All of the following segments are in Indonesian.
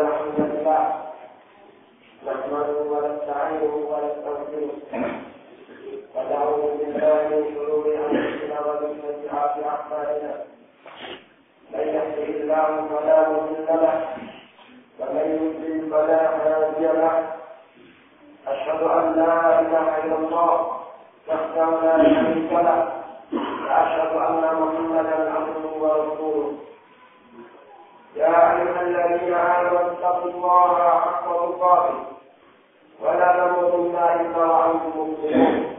الحمد لله نحمده ونستعينه ونستغفره ونعوذ بالله من شرور انفسنا ومن سيئات اعمالنا من يهده الله فلا مضل له ومن يضلل فلا هادي له اشهد ان لا اله الا الله وحده لا شريك له واشهد ان محمدا عبده ورسوله يا أيها الذين آمنوا اتقوا الله حق تقاته ولا تموتن إلا وأنتم مسلمون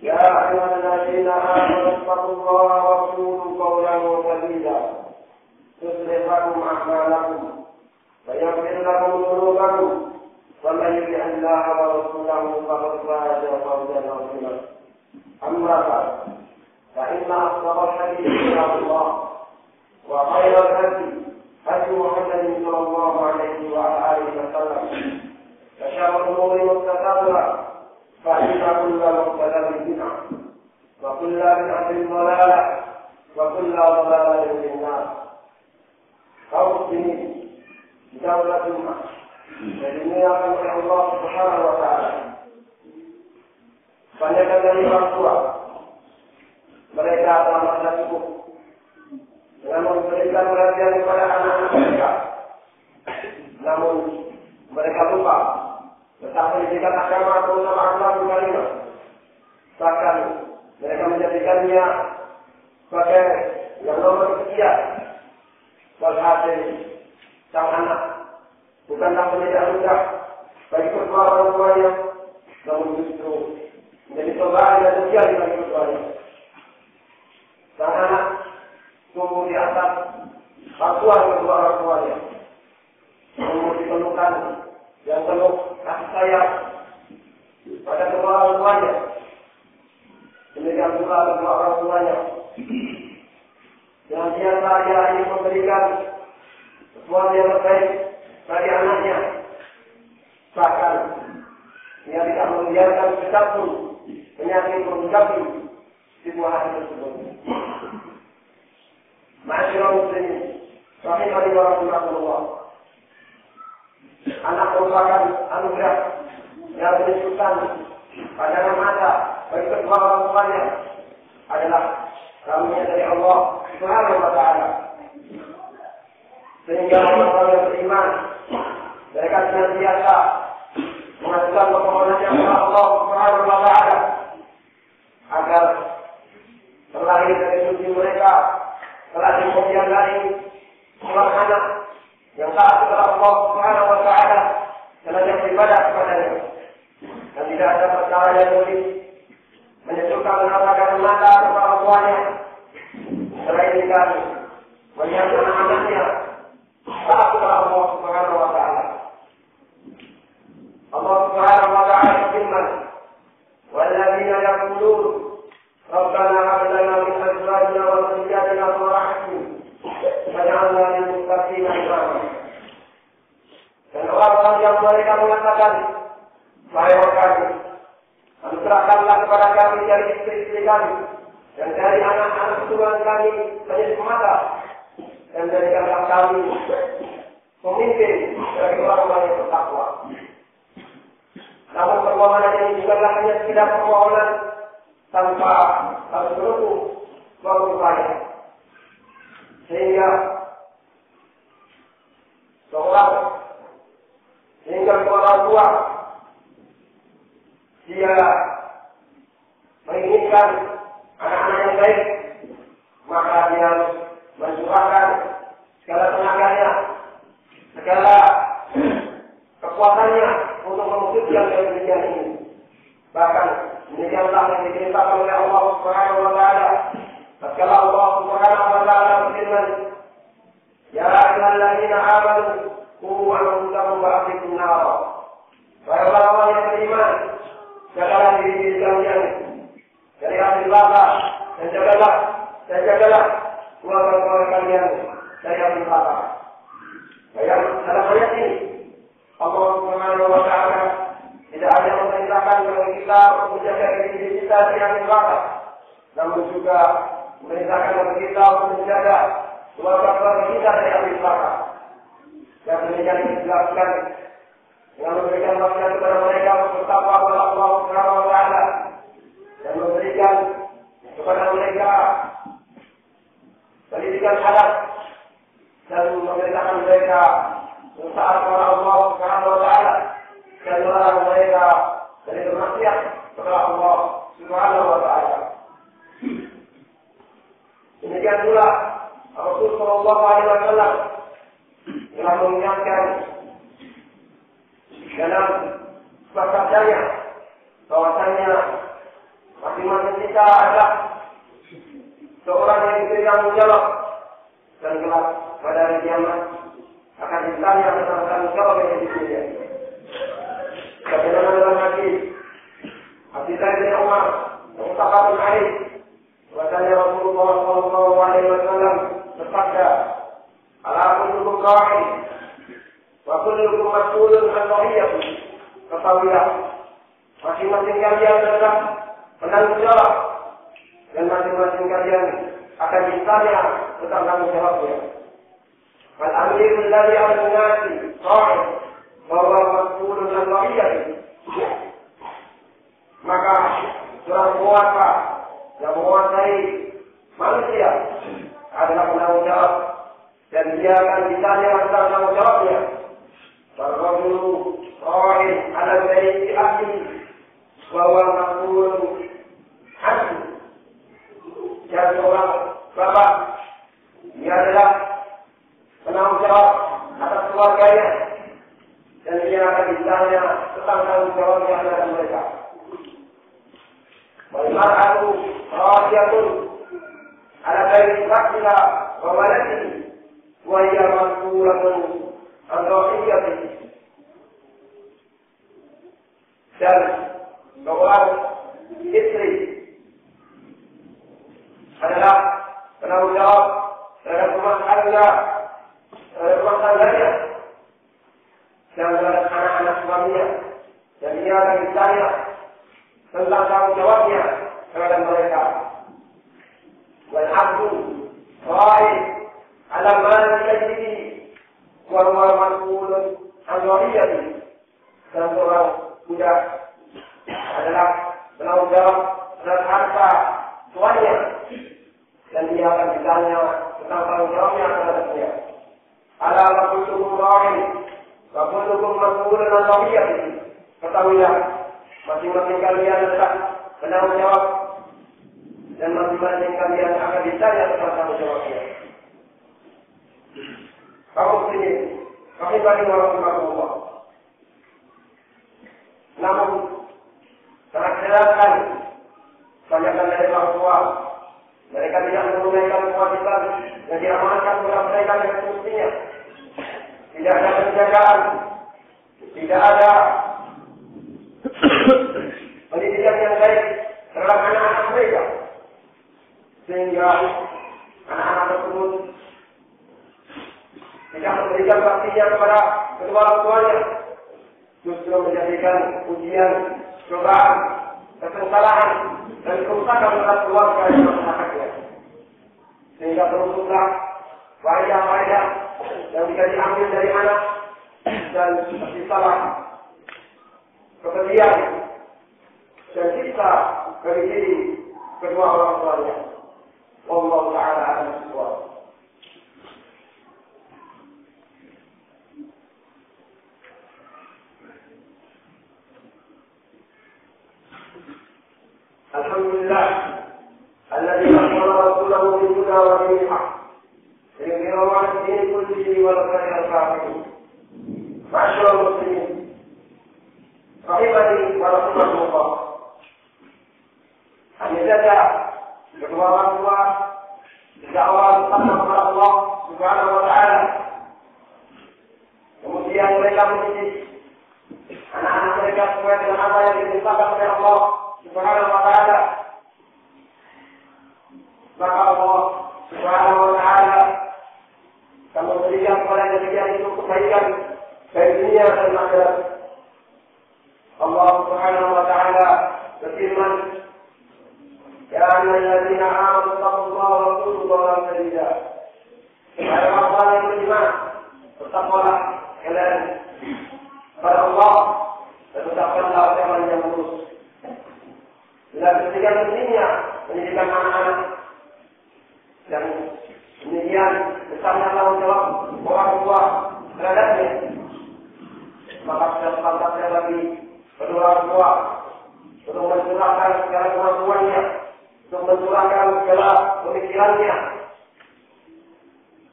يا أيها الذين آمنوا اتقوا الله وقولوا قولا سديدا يصلح لكم أعمالكم ويغفر لكم ذنوبكم ومن يطع الله ورسوله فقد فاز فوزا عظيما أما بعد فإن أصدق الحديث كتاب الله وخير الهدي هدي محمد صلى الله عليه وعلى آله وسلم وشر الأمور محدثاتها فإن كل محدثة بدعة وكل بدعة ضلالة وكل ضلالة في النار. kaum muslimin di daulah Jumat dimuliakan oleh Allah Subhanahu wa taala. Banyak dari orang tua mereka telah merasa cukup dengan memberikan perhatian kepada anak-anak mereka. Namun mereka lupa tentang pendidikan agama terutama akhlak karimah. Bahkan mereka menjadikannya sebagai yang nomor sekian. Walhasil sang anak bukanlah pendidikan mudah bagi kedua orang tuanya, namun justru menjadi cobaan dan ujian bagi keduanya. Sang anak tumbuh di atas patuhan kedua orang tuanya, tumbuh di pelukan yang penuh kasih sayang pada kedua orang tuanya. Demikian pula kedua orang tuanya yang biasa dia ingin memberikan sesuatu yang terbaik bagi anaknya, bahkan dia tidak membiarkan sedapun penyakit menjadi di buah hati tersebut. Ma'asyiral muslimin, rahimani wa rahimakumullah. Anak merupakan anugerah yang menunjukkan pandangan mata bagi kedua orang tuanya adalah karunia dari Allah Subhanahu wa taala. Sehingga orang-orang yang beriman mereka senantiasa mengajukan permohonannya kepada Allah Subhanahu wa taala agar terlahir dari suci mereka telah kemudian dari seorang anak yang taat kepada Allah Subhanahu wa taala dan yang beribadah kepadanya, dan tidak ada perkara yang boleh menyejukkan menatakan mata kepada orang tuanya selain dengan melihat anak-anaknya taat kepada Allah Subhanahu wa taala. Allah Subhanahu wa taala berfirman, "Walladzina yaqulun Rabbana hab lana min azwajina wa dhurriyyatina qurrata a'yun waj'alna lil muttaqina imama." Dan orang-orang yang mereka mengatakan, "Wahai kami, anugerahkanlah kepada kami dari istri-istri kami dan dari anak-anak keturunan kami penyedih mata, dan jadikanlah kami pemimpin bagi orang-orang yang bertakwa." Namun permohonan ini bukanlah hanya sekedar permohonan tanpa harus berhubung suatu upaya, sehingga orang tua dia menginginkan anak-anak yang baik, maka dia mencurahkan segala tenaganya, segala kekuatannya untuk mewujudkan yang demikian ini. Bahkan demikianlah yang diceritakan oleh Allah Subhanahu wa taala. Tatkala Allah Subhanahu wa taala berfirman, "Ya ayyuhalladzina amanu qu anfusakum wa ahlikum nara." Wahai orang yang beriman, jagalah diri kalian dari api neraka dan jagalah keluarga kalian dari api neraka. Dalam ayat ini Allah Subhanahu wa taala tidak hanya memerintahkan kepada kita untuk menjaga diri kita dari api neraka, namun juga memerintahkan kepada kita untuk menjaga keluarga kita dari api neraka. Dan demikian dijelaskan dengan memberikan wasiat kepada mereka untuk bertakwa kepada Allah Subhanahu wa taala dan memberikan kepada mereka pendidikan adab dan memerintahkan mereka untuk taat kepada Allah Subhanahu wa taala dan melarang mereka dari bermaksiat kepada Allah Subhanahu wa taala. Demikian pula Rasulullah sallallahu alaihi wasallam telah mengingatkan dalam sabdanya bahwasanya masing-masing kita adalah seorang yang diberi tanggung jawab dan kelak pada hari kiamat akan ditanya tentang tanggung jawab yang diberinya. Sebagaimana dalam hadis Abdullah bin Umar muttafaqun alaih, bahwasanya Rasulullah sallallahu alaihi wasallam bersabda, "Ala kullukum ra'in wa kullukum mas'ulun 'an ra'iyatihi." Ketahuilah, masing-masing kalian adalah penanggung jawab dan masing-masing kalian akan ditanya tentang tanggung jawabnya. Fal amiru alladhi 'ala an-nasi ra'in wa huwa mas'ulun 'an ra'iyatihi. Maka seorang penguasa yang menguasai manusia adalah penanggung jawab dan dia akan ditanya tentang tanggung jawabnya. Farrajulu ra'in 'ala baiti ahlihi wa huwa mas'ulun 'anhu. Dan seorang bapak dia adalah penanggung jawab atas keluarganya dan dia akan ditanya tentang tanggung jawabnya terhadap mereka. Wal mar'atu radiyatun 'ala baiti ahliha wa waladihi wa hiya mas'ulatun 'an ra'iyatihi. Dan seorang istri adalah penanggung jawab terhadap rumah tangganya dan terhadap anak-anak suaminya, dan dia akan ditanya tentang tanggung jawabnya terhadap mereka. Wal 'abdu ra'in 'ala mali sayyidihi wa huwa mas'ulun 'an ra'iyatihi. Dan seorang budak adalah penanggung jawab terhadap harta tuannya dan dia akan ditanya tentang tanggung jawabnya terhadapnya. Ala wa kullukum ra'in wa kullukum mas'ulun 'an ra'iyatihi. Ketahuilah, masing-masing kalian adalah penanggung jawab dan masing-masing kalian akan ditanya tentang tanggung jawabnya. Kaum muslimin, rahimani wa rahimakumullah. Namun sangat herankan banyakkan dari orang tua, mereka tidak menunaikan kewajiban yang diamanatkan kepada mereka yang semestinya. Tidak ada penjagaan, tidak ada pendidikan yang baik terhadap anak-anak mereka, sehingga anak-anak tersebut tidak memberikan baktinya kepada kedua orang tuanya, justru menjadikan ujian, cobaan, kesalahan dan kerusakan terhadap keluarga dan masyarakatnya. Sehingga teruslah faedah-faedah yang bisa diambil dari anak dan seperti salah, kebencian dan cinta bagi diri kedua orang tuanya. Wallahu ta'ala a'lam bishawab. Alhamdulillah alladzi arsala rasulahu bil huda wa dinil haqq liyudhhirahu 'ala ad-din kullihi wa law kariha al-kafirun. Ma'asyiral muslimin, rahimani wa rahimakumullah. Hanya saja kedua orang tua sejak awal bersama kepada Allah Subhanahu wa taala. Kemudian mereka mendidik anak-anak mereka sesuai dengan apa yang diperintahkan oleh Allah Subhanahu wa taala. Maka Allah Subhanahu wa taala akan memberikan kepada demikian itu kebaikan baik dunia dan akhirat. Allah Subhanahu wa taala berfirman, "Ya ayyuhalladzina amanu taqullaha wa qulu qawlan sadida." Wahai orang yang beriman, bertakwalah kalian pada Allah dan ucapkanlah ucapan yang lurus. Dan ketika pentingnya pendidikan anak-anak dan kemudian besarnya tanggung jawab orang tua terhadapnya, maka sudah sepantasnya bagi kedua orang tua untuk mencurahkan segala kemampuannya, untuk mencurahkan segala pemikirannya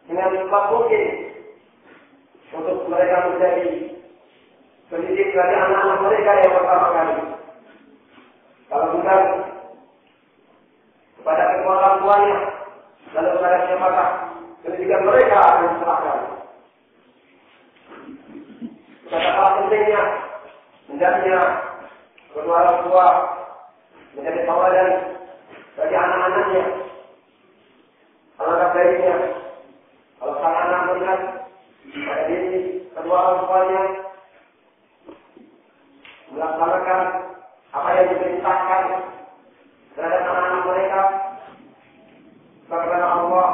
dengan cepat mungkin untuk mereka menjadi pendidik bagi anak-anak mereka yang pertama kali. Kalau bukan kepada kedua orang tuanya, lalu kepada siapakah pendidikan mereka yang diserahkan. Betapa pentingnya hendaknya kedua orang tua menjadi tauladan bagi anak-anaknya. Alangkah baiknya kalau sang anak melihat pada diri kedua orang tuanya melaksanakan apa yang diperintahkan terhadap anak-anak mereka, bagaimana Allah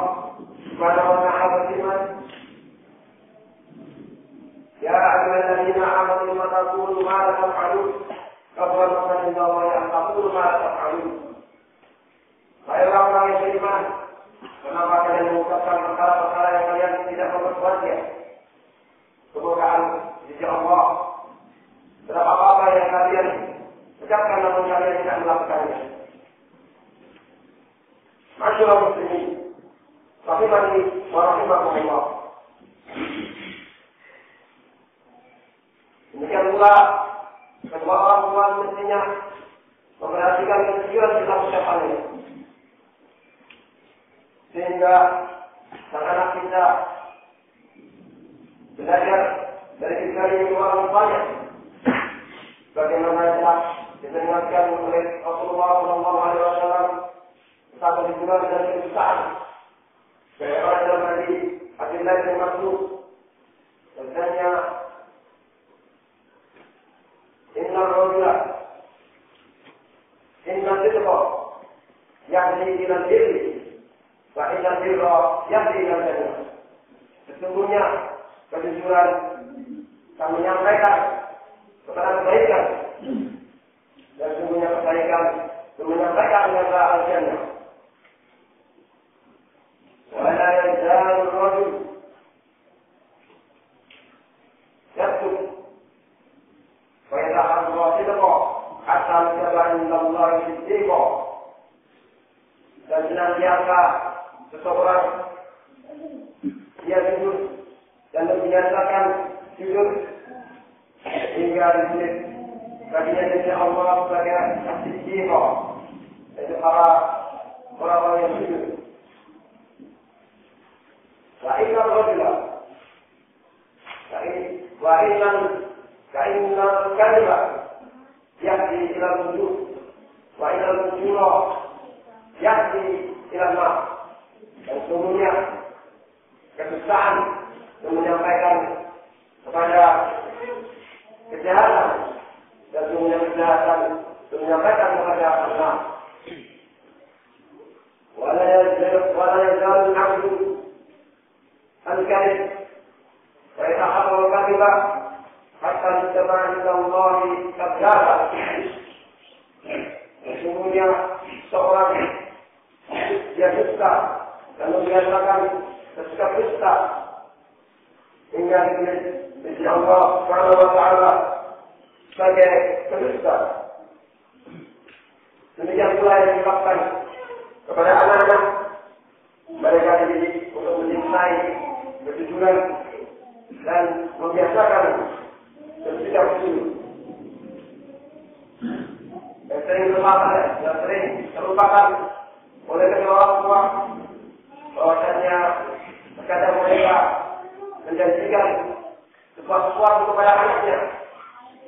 Subhanahu wa Ta'ala berfirman, Ya ayyuhalladzina amanu lima taqulu ma la taf'alun, kabura maqtan indallahi an taqulu ma la taf'alun. Hai orang yang beriman, kenapa kalian mengucapkan perkara-perkara yang kalian tidak memperbuatnya? Kemurkaan di sisi Allah. Berapa apa yang kalian ucapkan namun kalian tidak melakukannya. Masyaallah muslimin, rahimani wa rahimakumullah. Demikian pula kedua orang tua mestinya memperhatikan kejujuran dalam ucapannya, sehingga sang anak kita belajar dari kedua orang tuanya, bagaimana telah diperingatkan oleh Rasulullah SAW tentang kejujuran dan kedustaan. Bagaimana dalam hadis Abdullah bin Mas'ud, bahwasanya Inna ar-rajula inna sidqa yahdi ila al-birri wa inna al-birra yahdi ila al-jannah. Sesungguhnya kejujuran akan menyampaikan kepada kebaikan, dan sesungguhnya kebaikan menyampaikan kepada al-jannah. Wa la yazalu ar-rajul yaktub ويتحرى صدقا حتى يكتب عند الله صديقا. Dan senantiasa seseorang dia jujur dan membiasakan jujur hingga ditulis baginya dari Allah sebagai siddiqa, yaitu para orang-orang yang jujur. Wa inna rajula فإن الكذب يهدي إلى الوجود وإن الفجور يهدي إلى النار. Dan sesungguhnya kedustaan yang menyampaikan kepada kejahatan, dan sesungguhnya kejahatan yang menyampaikan kepada neraka. Wala yazalu al-'abdu al-kadhib wa yataharra al-kadhiba hatta yutaba inda Allah kadzdzaba. Sesungguhnya seorang dia dusta dan membiasakan bersikap dusta hingga di Allah Subhanahu wa Ta'ala sebagai pendusta. Demikian pula yang dilakukan kepada anak-anak, mereka dididik untuk mencintai kejujuran dan membiasakan bersikap jujur. Yang sering terlupakan oleh kedua orang tua, bahwasanya terkadang mereka menjanjikan sesuatu kepada anaknya,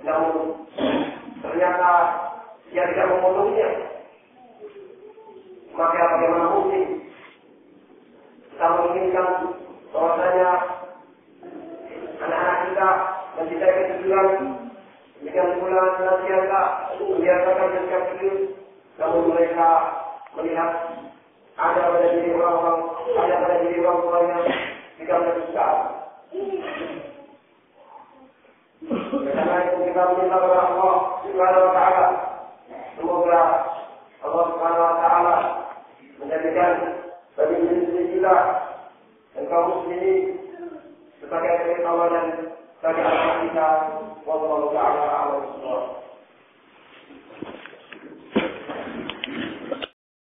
namun ternyata dia tidak memenuhinya. Maka bagaimana mungkin kita menginginkan bahwasanya anak-anak kita mencintai kejujuran, demikian pula senantiasa membiasakan bersikap jujur, namun mereka melihat ada pada diri orang tuanya sikap kedustaan. kita minta kepada Allah Subhanahu wa taala. Semoga Allah Subhanahu wa taala menjadikan bagi diri kita dan kaum muslimin sebagai pertolongan bagi anak kita. Wallahu taala a'lam.